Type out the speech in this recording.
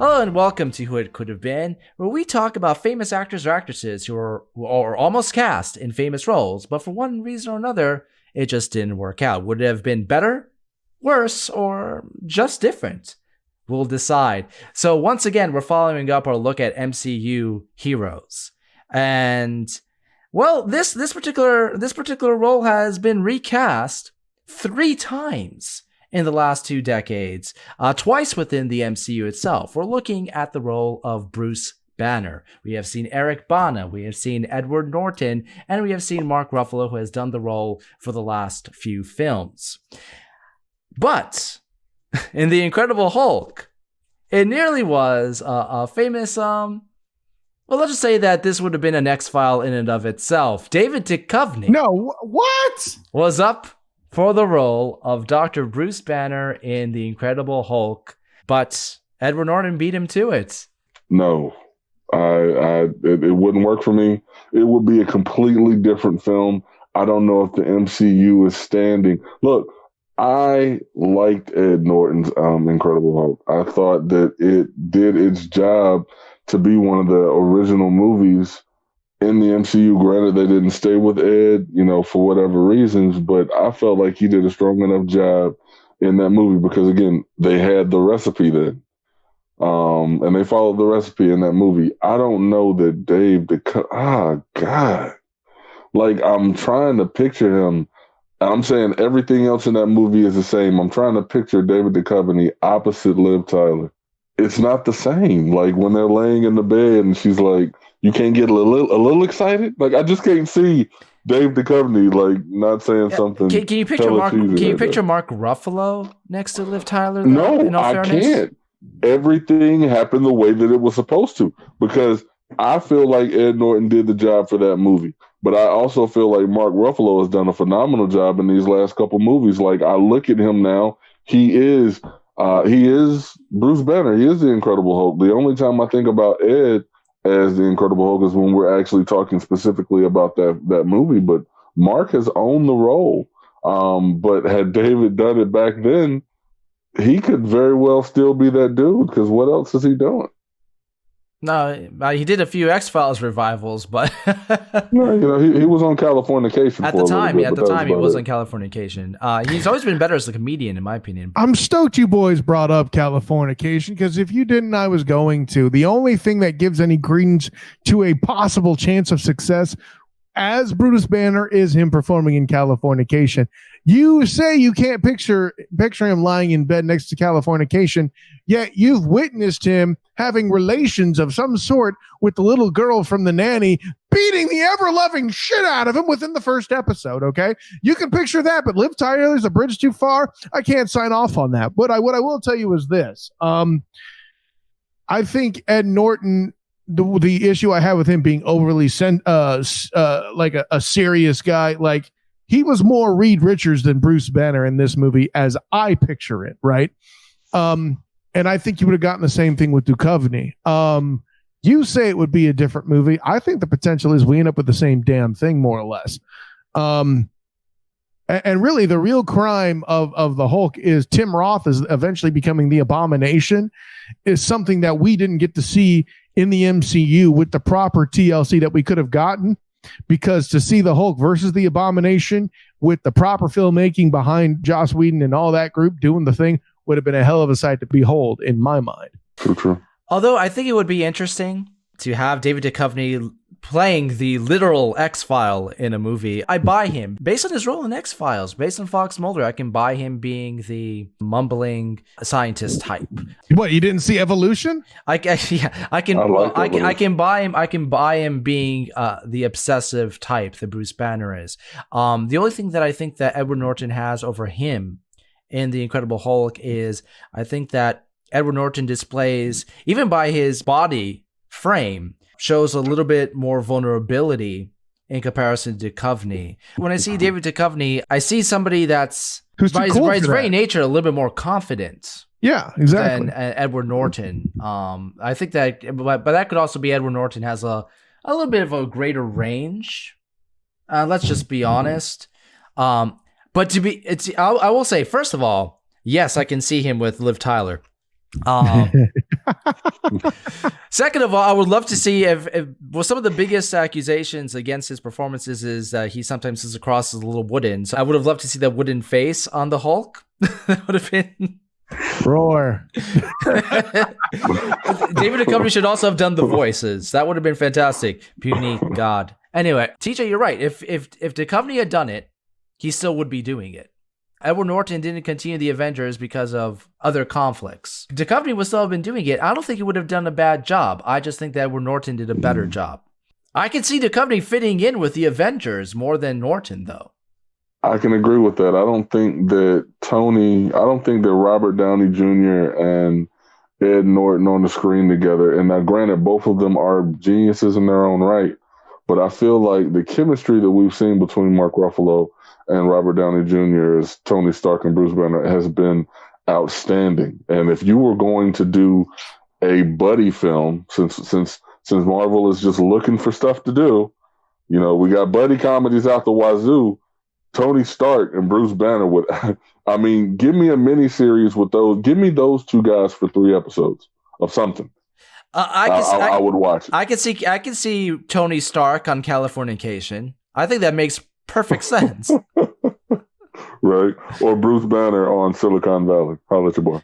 Hello and welcome to Who It Could Have Been, where we talk about famous actors or actresses who are almost cast in famous roles, but for one reason or another, it just didn't work out. Would it have been better, worse, or just different? We'll decide. So once again, we're following up our look at MCU heroes. And well, this particular role has been recast 3 times in the last 2 decades, twice within the MCU itself. We're looking at the role of Bruce Banner. We have seen Eric Bana, we have seen Edward Norton, and we have seen Mark Ruffalo, who has done the role for the last few films. But in The Incredible Hulk, it nearly was a famous, well, let's just say that this would have been an X-File in and of itself. David Duchovny. No, what? Was up for the role of Dr. Bruce Banner in The Incredible Hulk, but Edward Norton beat him to it. No, it wouldn't work for me. It would be a completely different film. I don't know if the MCU is standing. Look, I liked Ed Norton's Incredible Hulk. I thought that it did its job to be one of the original movies in the MCU. Granted, they didn't stay with Ed, for whatever reasons, but I felt like he did a strong enough job in that movie because, again, they had the recipe then. And they followed the recipe in that movie. I don't know that Dave God. Like, I'm trying to picture him. I'm saying everything else in that movie is the same. I'm trying to picture David Duchovny opposite Liv Tyler. It's not the same. Like, when they're laying in the bed and she's like, you can't get a little excited? Like, I just can't see Dave Duchovny, like, not saying something. Can you picture Mark Ruffalo next to Liv Tyler? Though, no, I can't. Everything happened the way that it was supposed to, because I feel like Ed Norton did the job for that movie. But I also feel like Mark Ruffalo has done a phenomenal job in these last couple movies. Like, I look at him now, he is Bruce Banner. He is the Incredible Hulk. The only time I think about Ed as the Incredible Hulk is when we're actually talking specifically about that movie. But Mark has owned the role. But had David done it back then, he could very well still be that dude, because what else is he doing? No, he did a few X-Files revivals, but no, he was on Californication at the time. At the time, he was on Californication. He's always been better as a comedian, in my opinion. I'm stoked you boys brought up Californication, because if you didn't, I was going to. The only thing that gives any credence to a possible chance of success as Bruce Banner is him performing in Californication. You say you can't picture him lying in bed next to Californication, yet you've witnessed him having relations of some sort with the little girl from The Nanny, beating the ever-loving shit out of him within the first episode, okay? You can picture that, but Liv Tyler's a bridge too far. I can't sign off on that. But what I will tell you is this. I think Ed Norton, the issue I have with him being overly like a serious guy, like, he was more Reed Richards than Bruce Banner in this movie as I picture it, right? And I think you would have gotten the same thing with Duchovny. You say it would be a different movie. I think the potential is we end up with the same damn thing, more or less. And really, the real crime of the Hulk is Tim Roth is eventually becoming the Abomination, is something that we didn't get to see in the MCU with the proper TLC that we could have gotten. Because to see the Hulk versus the Abomination with the proper filmmaking behind Joss Whedon and all that group doing the thing would have been a hell of a sight to behold, in my mind. True. Although I think it would be interesting to have David Duchovny playing the literal X-File in a movie. I buy him. Based on his role in X-Files, based on Fox Mulder, I can buy him being the mumbling scientist type. What, you didn't see Evolution? I can buy him being the obsessive type that Bruce Banner is. The only thing that I think that Edward Norton has over him in The Incredible Hulk is I think that Edward Norton displays, even by his body frame, shows a little bit more vulnerability in comparison to Duchovny. When I see David Duchovny, I see somebody that's by his very nature a little bit more confident. Yeah, exactly. Than Edward Norton. I think that, but that could also be Edward Norton has a little bit of a greater range. Let's just be honest. But I will say, first of all, yes, I can see him with Liv Tyler. Second of all, I would love to see if well, some of the biggest accusations against his performances is that he sometimes is across as a little wooden. So I would have loved to see that wooden face on the Hulk. That would have been Roar. David Duchovny should also have done the voices. That would have been fantastic. Puny God. Anyway, TJ, you're right. If Duchovny had done it, he still would be doing it. Edward Norton didn't continue the Avengers because of other conflicts. Duchovny would still have been doing it. I don't think he would have done a bad job. I just think that Edward Norton did a better job. I can see Duchovny fitting in with the Avengers more than Norton, though. I can agree with that. I don't think that Robert Downey Jr. and Ed Norton on the screen together, and now granted, both of them are geniuses in their own right, but I feel like the chemistry that we've seen between Mark Ruffalo and Robert Downey Jr. as Tony Stark and Bruce Banner has been outstanding. And if you were going to do a buddy film, since Marvel is just looking for stuff to do, you know, we got buddy comedies out the wazoo. Tony Stark and Bruce Banner would, I mean, give me a miniseries with those. Give me those two guys for 3 episodes of something. I would watch it. I can see Tony Stark on Californication. I think that makes perfect sense. Right. Or Bruce Banner on Silicon Valley. Holla at your boy.